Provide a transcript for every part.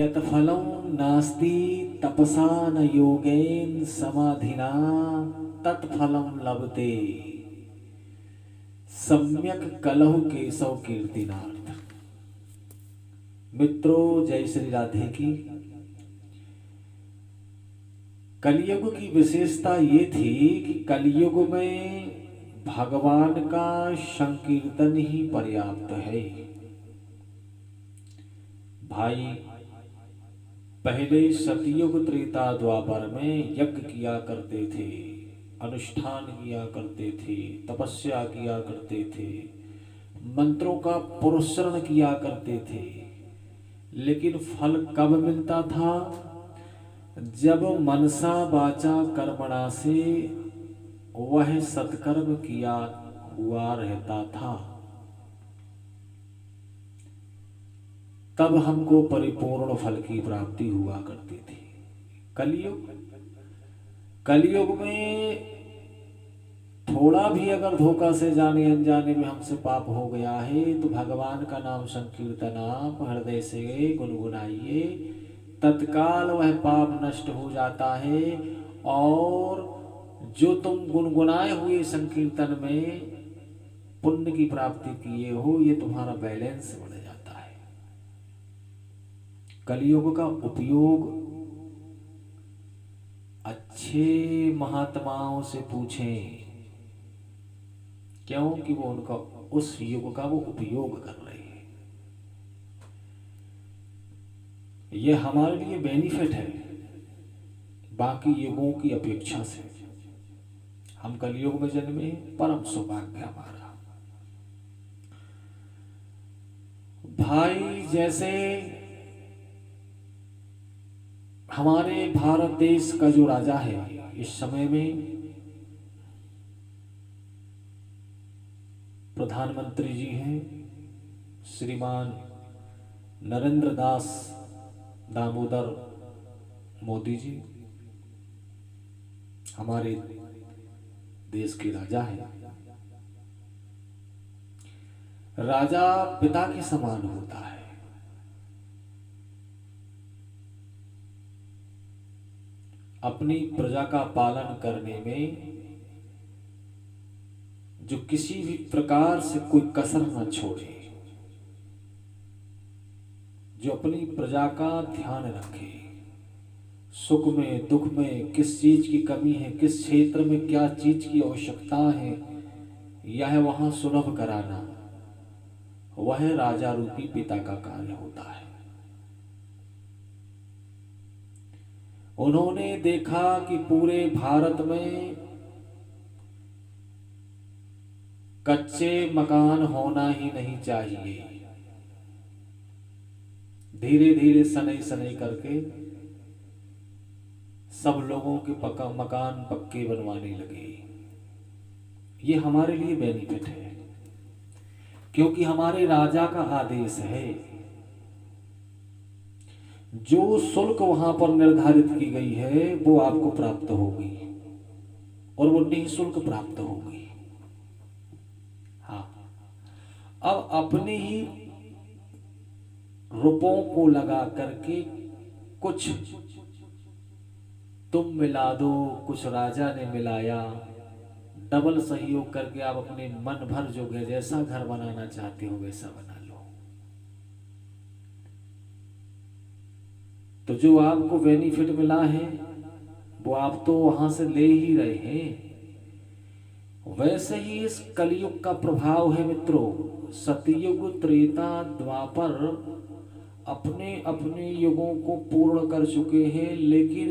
यत् फलं नास्ति तपसा न योगेन समाधिना तत्फलं लभते सम्यक कलहु केशव कीर्तिनार्थ। मित्रों, जय श्री राधे की। कलयुग की विशेषता ये थी कि कलयुग में भगवान का संकीर्तन ही पर्याप्त है। भाई, पहले सतयुग त्रेता द्वापर में यज्ञ किया करते थे, अनुष्ठान किया करते थे, तपस्या किया करते थे, मंत्रों का पुरस्करण किया करते थे। लेकिन फल कब मिलता था? जब मनसा वाचा कर्मणा से वह सत्कर्म किया हुआ रहता था, तब हमको परिपूर्ण फल की प्राप्ति हुआ करती थी। कलयुग में थोड़ा भी अगर धोखा से जाने अनजाने में हमसे पाप हो गया है तो भगवान का नाम संकीर्तन आप हृदय से गुनगुनाइए, तत्काल वह पाप नष्ट हो जाता है। और जो तुम गुनगुनाए हुए संकीर्तन में पुण्य की प्राप्ति किए हो, ये तुम्हारा बैलेंस बढ़ जाता है। कलयुग का उपयोग अच्छे महात्माओं से पूछें, क्योंकि वो उनका उस युग का वो उपयोग कर रहे हैं। ये हमारे लिए बेनिफिट है बाकी युगों की अपेक्षा से। हम कलयुग में जन्मे, परम सौभाग्य हमारा। भाई, जैसे हमारे भारत देश का जो राजा है इस समय में प्रधानमंत्री जी हैं श्रीमान नरेंद्र दास दामोदर मोदी जी, हमारे देश के राजा हैं। राजा पिता के समान होता है। अपनी प्रजा का पालन करने में जो किसी भी प्रकार से कोई कसर न छोड़े, जो अपनी प्रजा का ध्यान रखे, सुख में दुख में किस चीज की कमी है, किस क्षेत्र में क्या चीज की आवश्यकता है, यह वहां सुलभ कराना, वह राजा रूपी पिता का कार्य होता है। उन्होंने देखा कि पूरे भारत में कच्चे मकान होना ही नहीं चाहिए। धीरे धीरे सनई सनई करके सब लोगों के मकान पक्के बनवाने लगे। ये हमारे लिए बेनिफिट है, क्योंकि हमारे राजा का आदेश है। जो शुल्क वहां पर निर्धारित की गई है वो आपको प्राप्त होगी और वो निःशुल्क प्राप्त होगी। हाँ, अब अपने ही रुपयों को लगा करके कुछ तुम मिला दो, कुछ राजा ने मिलाया, डबल सहयोग करके आप अपने मन भर जो जैसा घर बनाना चाहते हो वैसा बना लो। तो जो आपको बेनिफिट मिला है वो आप तो वहां से ले ही रहे हैं। वैसे ही इस कलयुग का प्रभाव है मित्रों। सतयुग त्रेता द्वापर अपने अपने युगों को पूर्ण कर चुके हैं, लेकिन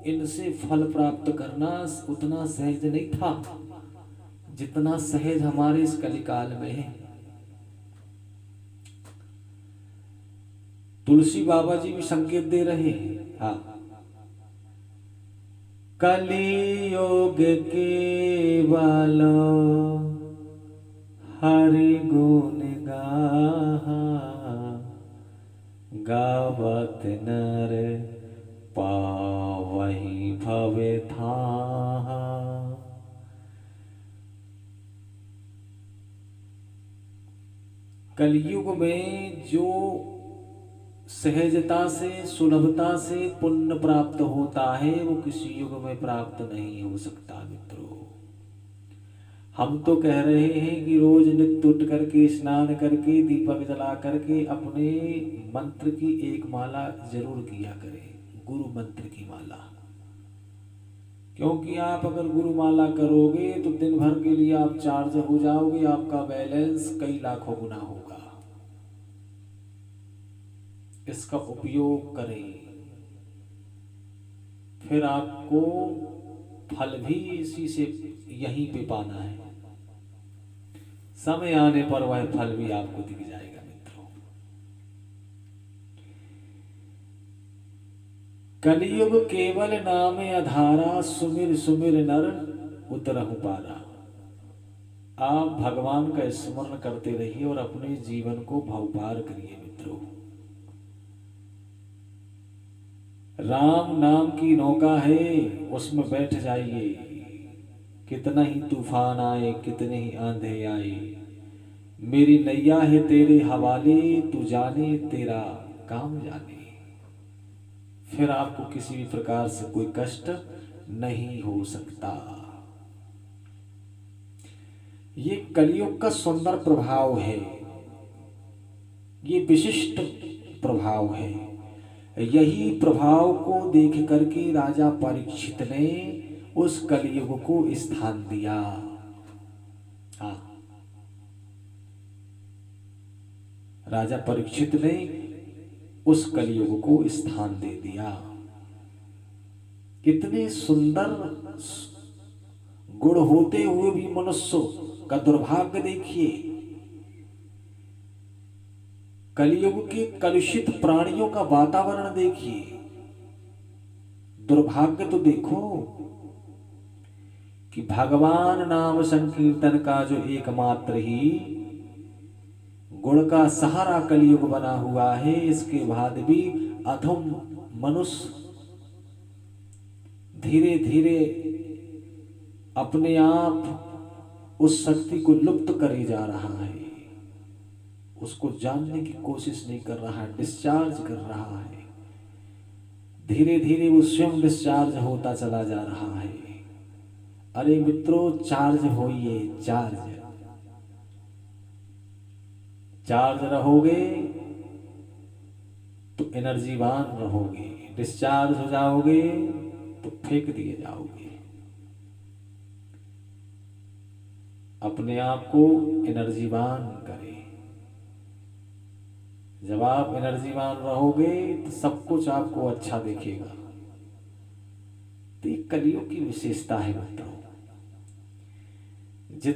इनसे फल प्राप्त करना उतना सहज नहीं था जितना सहज हमारे इस कलिकाल में है। तुलसी बाबा जी भी संकेत दे रहे हैं। हाँ, कलियुग केवल हरि गुण गाहा, गावत नर पावहि भव थाहा। कलयुग में जो सहजता से सुलभता से पुण्य प्राप्त होता है, वो किसी युग में प्राप्त नहीं हो सकता मित्रों। हम तो कह रहे हैं कि रोज नित्य उठ करके स्नान करके दीपक जला करके अपने मंत्र की एक माला जरूर किया करें, गुरु मंत्र की माला। क्योंकि आप अगर गुरु माला करोगे तो दिन भर के लिए आप चार्ज हो जाओगे, आपका बैलेंस कई लाखों गुना होगा। इसका उपयोग करें, फिर आपको फल भी इसी से यहीं पे पाना है। समय आने पर वह फल भी आपको दिख जाएगा मित्रों। कलियुग केवल नाम अधारा, सुमिर सुमिर नर उतरहु पारा। आप भगवान का स्मरण करते रहिए और अपने जीवन को भवपार करिए मित्रों। राम नाम की नौका है, उसमें बैठ जाइए। कितना ही तूफान आए, कितने ही आंधे आए, मेरी नैया है तेरे हवाले, तू जाने तेरा काम जाने। फिर आपको किसी भी प्रकार से कोई कष्ट नहीं हो सकता। ये कलियुग का सुंदर प्रभाव है, ये विशिष्ट प्रभाव है। यही प्रभाव को देख करके राजा परीक्षित ने उस कलियुग को स्थान दिया। हाँ, राजा परीक्षित ने उस कलियुग को स्थान दे दिया। कितने सुंदर गुण होते हुए भी मनुष्य का दुर्भाग्य देखिए। कलियुग के कलुषित प्राणियों का वातावरण देखिए, दुर्भाग्य तो देखो कि भगवान नाम संकीर्तन का जो एकमात्र ही गुण का सहारा कलियुग बना हुआ है, इसके बाद भी अधम मनुष्य धीरे धीरे अपने आप उस शक्ति को लुप्त करे जा रहा है, उसको जानने की कोशिश नहीं कर रहा है, डिस्चार्ज कर रहा है। धीरे धीरे वो स्वयं डिस्चार्ज होता चला जा रहा है। अरे मित्रों, चार्ज होइए, चार्ज रहोगे तो एनर्जीवान रहोगे, डिस्चार्ज हो जाओगे तो फेंक दिए जाओगे। अपने आप को एनर्जीवान करें। जब आप एनर्जीवान रहोगे तो सब कुछ आपको अच्छा दिखेगा। तो ये कलियुग की विशेषता है मित्रों।